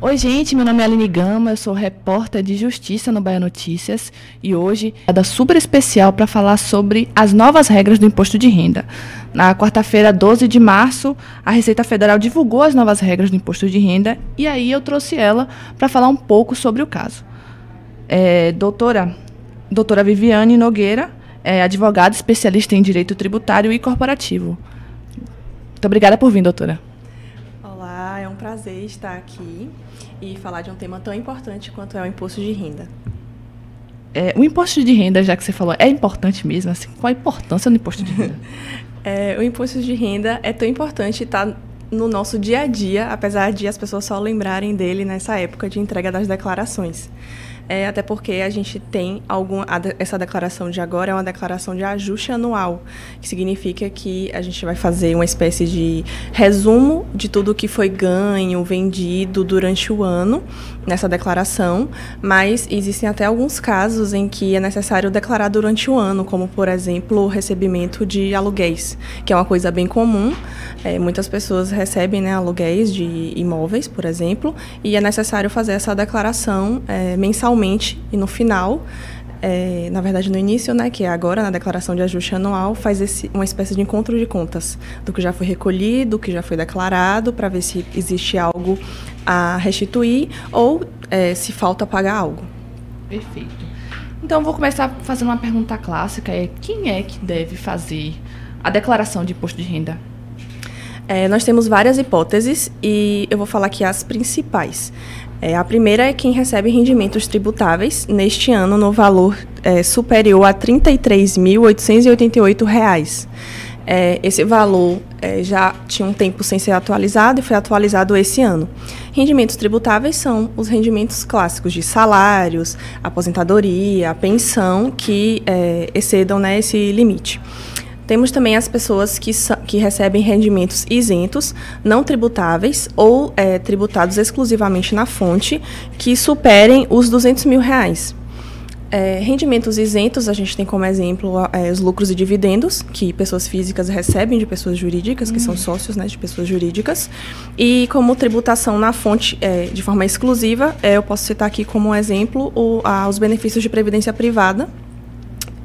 Oi, gente, meu nome é Aline Gama, eu sou repórter de Justiça no Bahia Notícias e hoje é da super especial para falar sobre as novas regras do imposto de renda. Na quarta-feira, 12 de março, a Receita Federal divulgou as novas regras do imposto de renda e aí eu trouxe ela para falar um pouco sobre o caso. Doutora Viviane Nogueira é advogada especialista em direito tributário e corporativo. Muito obrigada por vir, doutora. Olá, é um prazer estar aqui e falar de um tema tão importante quanto é o imposto de renda. O imposto de renda, já que você falou, é importante mesmo? Assim, qual a importância do imposto de renda? O imposto de renda é tão importante, está no nosso dia a dia, apesar de as pessoas só lembrarem dele nessa época de entrega das declarações. Até porque a gente tem essa declaração de agora é uma declaração de ajuste anual, que significa que a gente vai fazer uma espécie de resumo de tudo que foi ganho, vendido durante o ano nessa declaração, mas existem até alguns casos em que é necessário declarar durante o ano, como, por exemplo, o recebimento de aluguéis, que é uma coisa bem comum. Muitas pessoas recebem, né, aluguéis de imóveis, por exemplo, e é necessário fazer essa declaração mensalmente e no final, na verdade no início, né, que é agora na declaração de ajuste anual, faz uma espécie de encontro de contas do que já foi recolhido, do que já foi declarado, para ver se existe algo a restituir ou se falta pagar algo. Perfeito. Então, vou começar fazendo uma pergunta clássica, quem é que deve fazer a declaração de imposto de renda? Nós temos várias hipóteses e eu vou falar aqui as principais. A primeira é quem recebe rendimentos tributáveis neste ano no valor superior a R$ 33.888. Esse valor já tinha um tempo sem ser atualizado e foi atualizado esse ano. Rendimentos tributáveis são os rendimentos clássicos de salários, aposentadoria, pensão, que excedam, né, esse limite. Temos também as pessoas que recebem rendimentos isentos, não tributáveis ou tributados exclusivamente na fonte, que superem os R$ 200 mil. Rendimentos isentos, a gente tem como exemplo os lucros e dividendos, que pessoas físicas recebem de pessoas jurídicas, que são sócios, né, de pessoas jurídicas. E como tributação na fonte de forma exclusiva, eu posso citar aqui como exemplo os benefícios de previdência privada,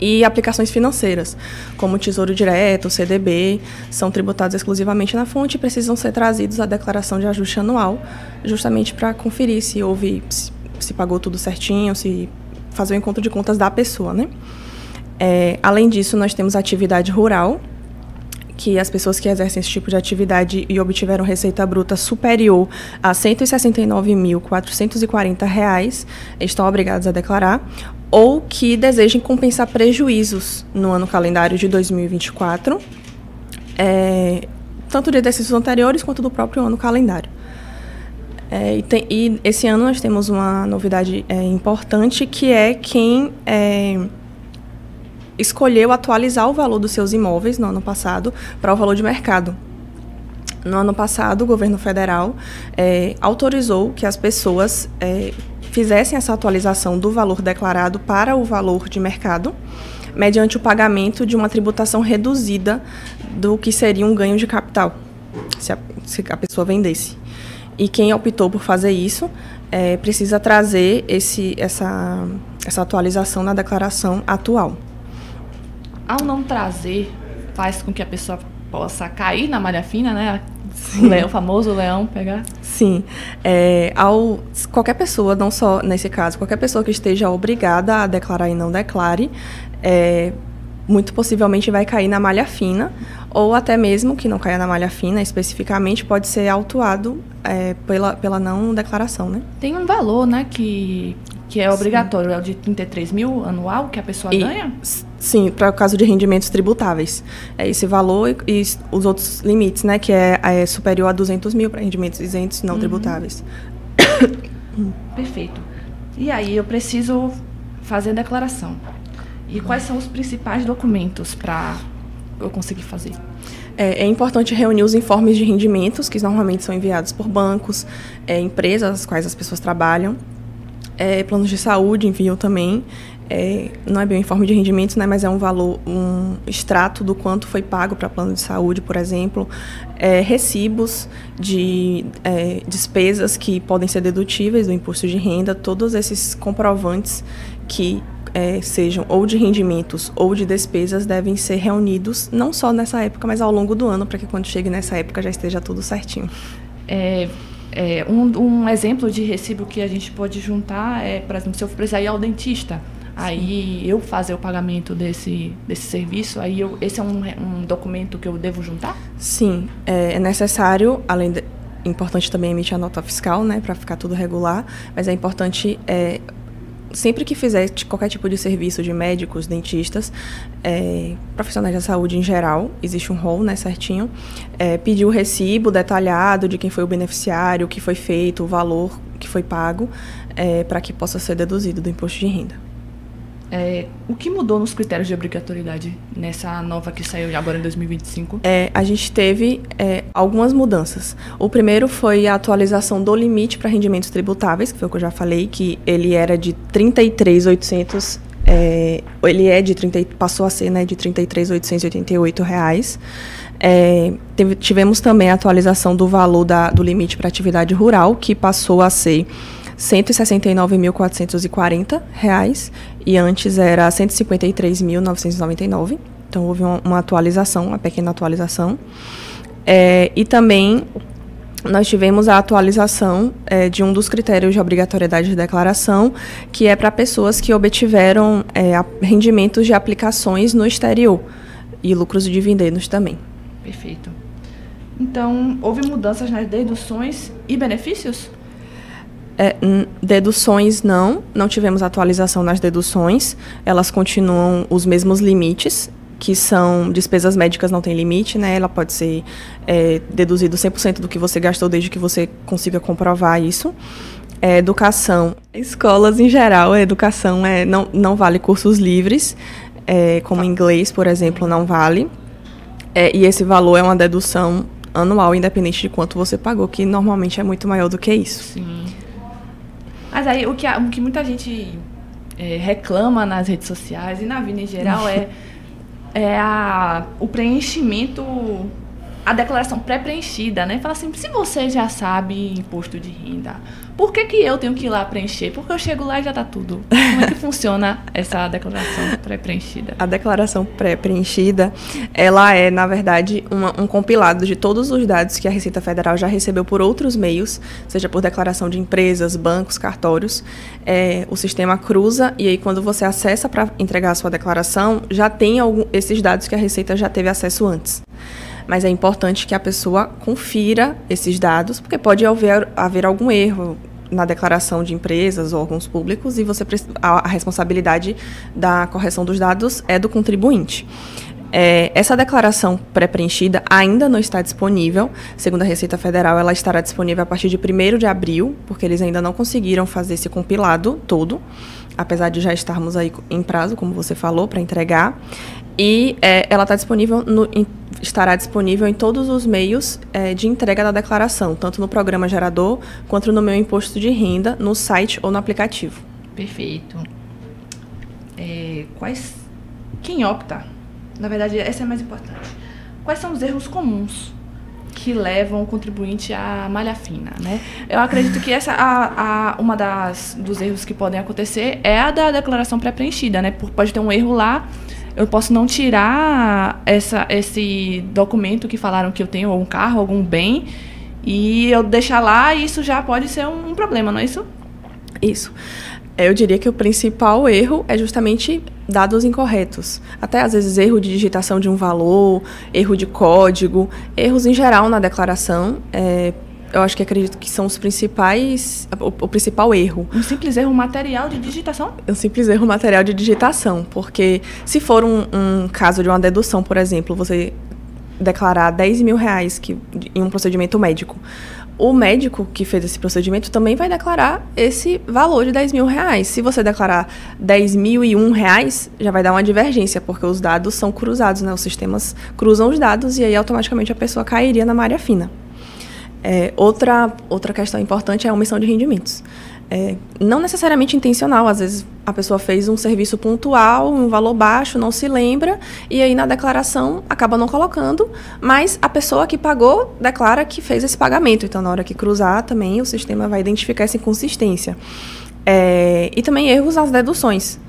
e aplicações financeiras, como o Tesouro Direto, o CDB, são tributados exclusivamente na fonte e precisam ser trazidos à declaração de ajuste anual, justamente para conferir se pagou tudo certinho, se fazer o encontro de contas da pessoa, né? Além disso, nós temos a atividade rural, que as pessoas que exercem esse tipo de atividade e obtiveram receita bruta superior a R$ 169.440 estão obrigados a declarar, ou que desejem compensar prejuízos no ano calendário de 2024, tanto de exercícios anteriores quanto do próprio ano calendário. E esse ano nós temos uma novidade importante, que é quem escolheu atualizar o valor dos seus imóveis no ano passado para o valor de mercado. No ano passado, o governo federal autorizou que as pessoas fizessem essa atualização do valor declarado para o valor de mercado, mediante o pagamento de uma tributação reduzida do que seria um ganho de capital, se a pessoa vendesse. E quem optou por fazer isso precisa trazer essa atualização na declaração atual. Ao não trazer, faz com que a pessoa possa cair na malha fina, né? O famoso leão pegar? Sim. Qualquer pessoa, não só nesse caso, qualquer pessoa que esteja obrigada a declarar e não declare, muito possivelmente vai cair na malha fina, ou até mesmo que não caia na malha fina especificamente, pode ser autuado pela não declaração, né? Tem um valor, né, que é obrigatório, é o de 33 mil anual que a pessoa ganha? Sim, para o caso de rendimentos tributáveis. Esse valor e os outros limites, né, que é superior a 200 mil para rendimentos isentos não tributáveis. Perfeito. E aí eu preciso fazer a declaração. E quais são os principais documentos para eu conseguir fazer? É importante reunir os informes de rendimentos, que normalmente são enviados por bancos, empresas as quais as pessoas trabalham. Planos de saúde enviam também. não é bem um informe de rendimentos, né, mas é um valor, um extrato do quanto foi pago para plano de saúde, por exemplo, recibos de despesas que podem ser dedutíveis do imposto de renda, todos esses comprovantes que sejam ou de rendimentos ou de despesas devem ser reunidos, não só nessa época, mas ao longo do ano, para que quando chegue nessa época já esteja tudo certinho. Um exemplo de recibo que a gente pode juntar por exemplo, se eu precisar ir ao dentista, aí eu fazer o pagamento desse serviço, aí esse é um documento que eu devo juntar? Sim, é necessário, importante também emitir a nota fiscal, né, para ficar tudo regular, mas é importante sempre que fizer qualquer tipo de serviço de médicos, dentistas, profissionais da saúde em geral, existe um rol, né, certinho, pedir o recibo detalhado de quem foi o beneficiário, o que foi feito, o valor que foi pago, para que possa ser deduzido do imposto de renda. O que mudou nos critérios de obrigatoriedade nessa nova que saiu agora em 2025? A gente teve algumas mudanças. O primeiro foi a atualização do limite para rendimentos tributáveis, que foi o que eu já falei, que ele era de 33.800, passou a ser, né, de R$ 33.888. Tivemos também a atualização do valor do limite para atividade rural, que passou a ser R$ 169.440, e antes era R$ 153.999. Então, houve uma atualização, uma pequena atualização. E também nós tivemos a atualização de um dos critérios de obrigatoriedade de declaração, que é para pessoas que obtiveram rendimentos de aplicações no exterior e lucros de dividendos também. Perfeito. Então, houve mudanças nas deduções e benefícios? Deduções não tivemos atualização nas deduções, elas continuam os mesmos limites, que são despesas médicas não tem limite, né? Ela pode ser deduzido 100% do que você gastou desde que você consiga comprovar isso. Educação, escolas em geral, educação não vale cursos livres, como inglês, por exemplo, não vale. E esse valor é uma dedução anual, independente de quanto você pagou, que normalmente é muito maior do que isso. Sim. Mas aí o que muita gente reclama nas redes sociais e na vida em geral o preenchimento, a declaração pré-preenchida, né? Fala assim, se você já sabe imposto de renda, por que eu tenho que ir lá preencher? Porque eu chego lá e já está tudo. Como é que funciona essa declaração pré-preenchida? A declaração pré-preenchida, ela é, na verdade, um compilado de todos os dados que a Receita Federal já recebeu por outros meios, seja por declaração de empresas, bancos, cartórios. O sistema cruza e aí quando você acessa para entregar a sua declaração, já tem esses dados que a Receita já teve acesso antes. Mas é importante que a pessoa confira esses dados, porque pode haver algum erro na declaração de empresas ou órgãos públicos e a responsabilidade da correção dos dados é do contribuinte. Essa declaração pré-preenchida ainda não está disponível. Segundo a Receita Federal, ela estará disponível a partir de 1º de abril, porque eles ainda não conseguiram fazer esse compilado todo, apesar de já estarmos aí em prazo, como você falou, para entregar. E ela estará disponível em todos os meios de entrega da declaração, tanto no programa gerador quanto no meu imposto de renda, no site ou no aplicativo. Perfeito. Quem opta? Na verdade, essa é a mais importante. Quais são os erros comuns que levam o contribuinte à malha fina, né? Eu acredito que uma dos erros que podem acontecer é a da declaração pré-preenchida, né? Pode ter um erro lá. Eu posso não tirar esse documento que falaram que eu tenho, ou um carro, algum bem, e eu deixar lá, e isso já pode ser um problema, não é isso? Isso. Eu diria que o principal erro é justamente dados incorretos. Até, às vezes, erro de digitação de um valor, erro de código, erros em geral na declaração. Eu acredito que são o principal erro. Um simples erro material de digitação? Um simples erro material de digitação, porque se for um caso de uma dedução, por exemplo, você declarar R$10 mil em um procedimento médico, o médico que fez esse procedimento também vai declarar esse valor de R$10 mil. Se você declarar R$10.001, já vai dar uma divergência, porque os dados são cruzados, né? Os sistemas cruzam os dados e aí automaticamente a pessoa cairia na malha fina. Outra questão importante é a omissão de rendimentos. não necessariamente intencional. Às vezes a pessoa fez um serviço pontual, um valor baixo, não se lembra, e aí na declaração acaba não colocando, mas a pessoa que pagou declara que fez esse pagamento. Então, na hora que cruzar também, o sistema vai identificar essa inconsistência. E também erros nas deduções.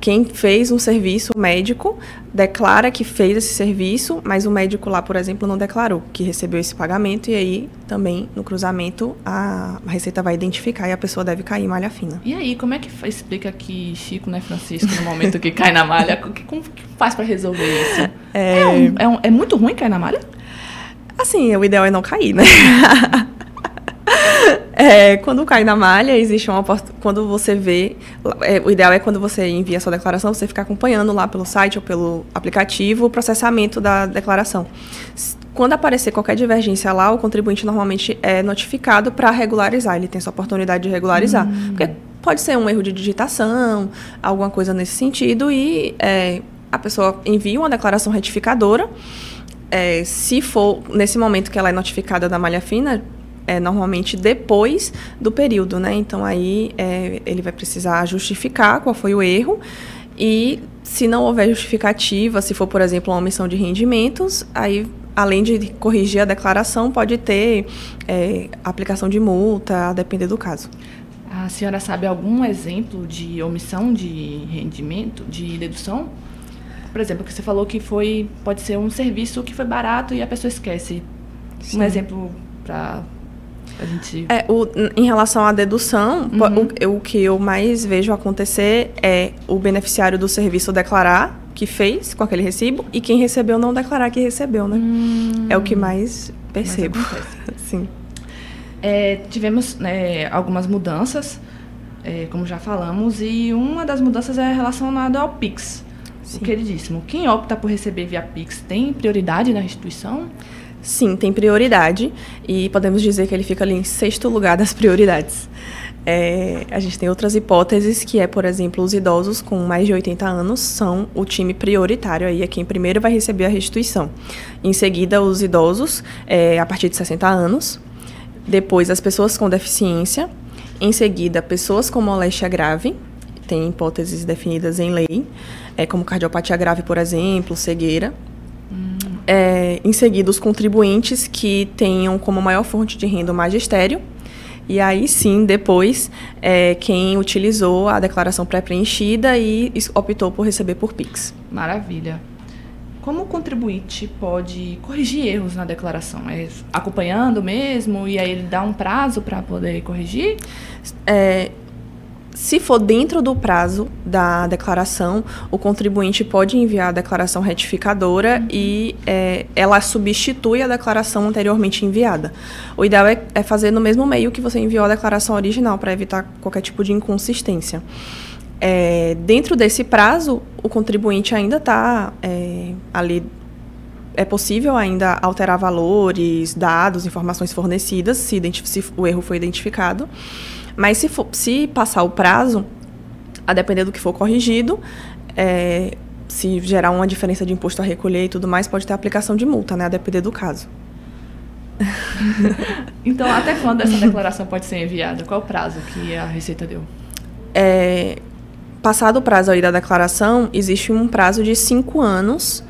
Quem fez um serviço, o médico, declara que fez esse serviço, mas o médico lá, por exemplo, não declarou que recebeu esse pagamento, e aí também no cruzamento a Receita vai identificar e a pessoa deve cair em malha fina. E aí, como é que explica que Chico não é Francisco no momento que cai na malha? Como que faz para resolver isso? É muito ruim cair na malha? Assim, o ideal é não cair, né? Quando cai na malha, existe quando você vê... o ideal é quando você envia a sua declaração, você ficar acompanhando lá pelo site ou pelo aplicativo o processamento da declaração. Quando aparecer qualquer divergência lá, o contribuinte normalmente é notificado para regularizar. Ele tem essa oportunidade de regularizar. Porque pode ser um erro de digitação, alguma coisa nesse sentido, e a pessoa envia uma declaração retificadora. Se for nesse momento que ela é notificada da malha fina, normalmente depois do período, né? Então, aí ele vai precisar justificar qual foi o erro, e se não houver justificativa, se for, por exemplo, uma omissão de rendimentos, aí, além de corrigir a declaração, pode ter aplicação de multa, a depender do caso. A senhora sabe algum exemplo de omissão de rendimento, de dedução? Por exemplo, que você falou que pode ser um serviço que foi barato e a pessoa esquece. Sim. Um exemplo para... em relação à dedução, o que eu mais vejo acontecer é o beneficiário do serviço declarar que fez com aquele recibo e quem recebeu não declarar que recebeu, né? É o que mais percebo. Sim. Tivemos algumas mudanças, como já falamos, e uma das mudanças é relacionada ao Pix. Sim. O queridíssimo. Quem opta por receber via Pix tem prioridade na restituição? Sim, tem prioridade, e podemos dizer que ele fica ali em 6º lugar das prioridades. A gente tem outras hipóteses, que por exemplo, os idosos com mais de 80 anos são o time prioritário, aí é quem primeiro vai receber a restituição. Em seguida, os idosos, a partir de 60 anos. Depois, as pessoas com deficiência. Em seguida, pessoas com moléstia grave. Tem hipóteses definidas em lei, como cardiopatia grave, por exemplo, cegueira. Em seguida, os contribuintes que tenham como maior fonte de renda o magistério. E aí sim, depois, quem utilizou a declaração pré-preenchida e optou por receber por Pix. Maravilha. Como o contribuinte pode corrigir erros na declaração? Acompanhando mesmo, e aí ele dá um prazo para poder corrigir? Se for dentro do prazo da declaração, o contribuinte pode enviar a declaração retificadora e ela substitui a declaração anteriormente enviada. O ideal é fazer no mesmo meio que você enviou a declaração original, para evitar qualquer tipo de inconsistência. Dentro desse prazo, o contribuinte ainda está ali. É possível ainda alterar valores, dados, informações fornecidas, se o erro foi identificado. Mas se passar o prazo, a depender do que for corrigido, se gerar uma diferença de imposto a recolher e tudo mais, pode ter aplicação de multa, né? A depender do caso. Então, até quando essa declaração pode ser enviada? Qual o prazo que a Receita deu? Passado o prazo aí da declaração, existe um prazo de 5 anos,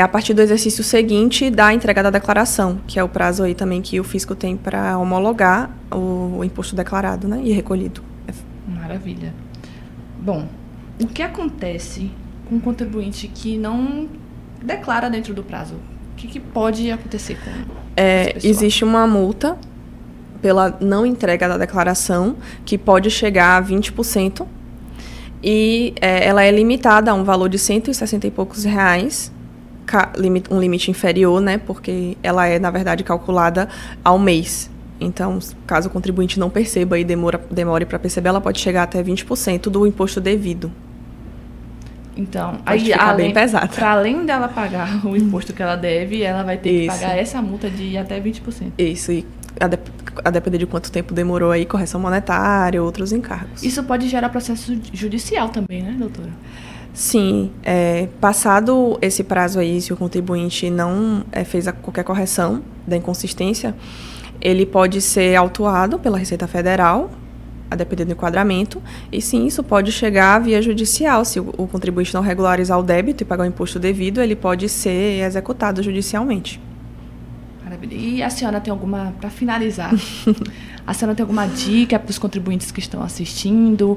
a partir do exercício seguinte da entrega da declaração, que é o prazo aí também que o fisco tem para homologar o imposto declarado, né, e recolhido. Maravilha. Bom, o que acontece com um contribuinte que não declara dentro do prazo? O que pode acontecer com essa pessoa? Existe uma multa pela não entrega da declaração, que pode chegar a 20%, e ela é limitada a um valor de 160 e poucos reais, um limite inferior, né, porque ela é, na verdade, calculada ao mês. Então, caso o contribuinte não perceba e demore para perceber, ela pode chegar até 20% do imposto devido. Então, pode ficar bem pesado. Para além dela pagar o imposto que ela deve, ela vai ter que pagar essa multa de até 20%. Isso, e a depender de quanto tempo demorou aí, correção monetária, outros encargos. Isso pode gerar processo judicial também, né, doutora? Sim, passado esse prazo aí, se o contribuinte não fez qualquer correção da inconsistência, ele pode ser autuado pela Receita Federal, a depender do enquadramento, e sim, isso pode chegar à via judicial. Se o contribuinte não regularizar o débito e pagar o imposto devido, ele pode ser executado judicialmente. Maravilha. E a senhora tem alguma, para finalizar, a senhora tem alguma dica para os contribuintes que estão assistindo,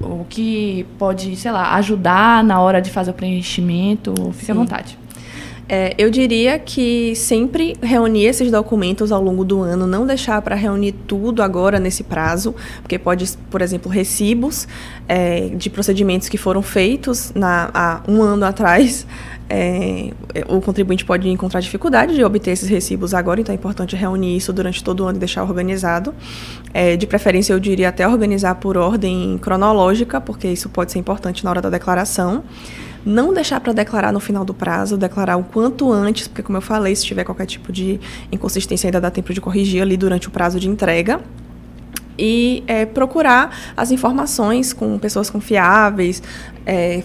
o que pode, sei lá, ajudar na hora de fazer o preenchimento? Fique à vontade. Eu diria que sempre reunir esses documentos ao longo do ano, não deixar para reunir tudo agora nesse prazo, porque pode, por exemplo, recibos de procedimentos que foram feitos há um ano atrás. O contribuinte pode encontrar dificuldade de obter esses recibos agora, então é importante reunir isso durante todo o ano e deixar organizado. De preferência, eu diria até organizar por ordem cronológica, porque isso pode ser importante na hora da declaração. Não deixar para declarar no final do prazo, declarar o quanto antes, porque, como eu falei, se tiver qualquer tipo de inconsistência, ainda dá tempo de corrigir ali durante o prazo de entrega. E procurar as informações com pessoas confiáveis,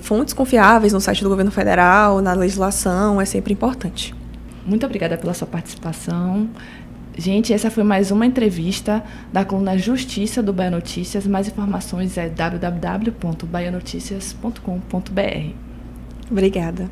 fontes confiáveis no site do governo federal, na legislação, é sempre importante. Muito obrigada pela sua participação. Gente, essa foi mais uma entrevista da coluna Justiça do Bahia Notícias. Mais informações é www.bahianoticias.com.br. Obrigada.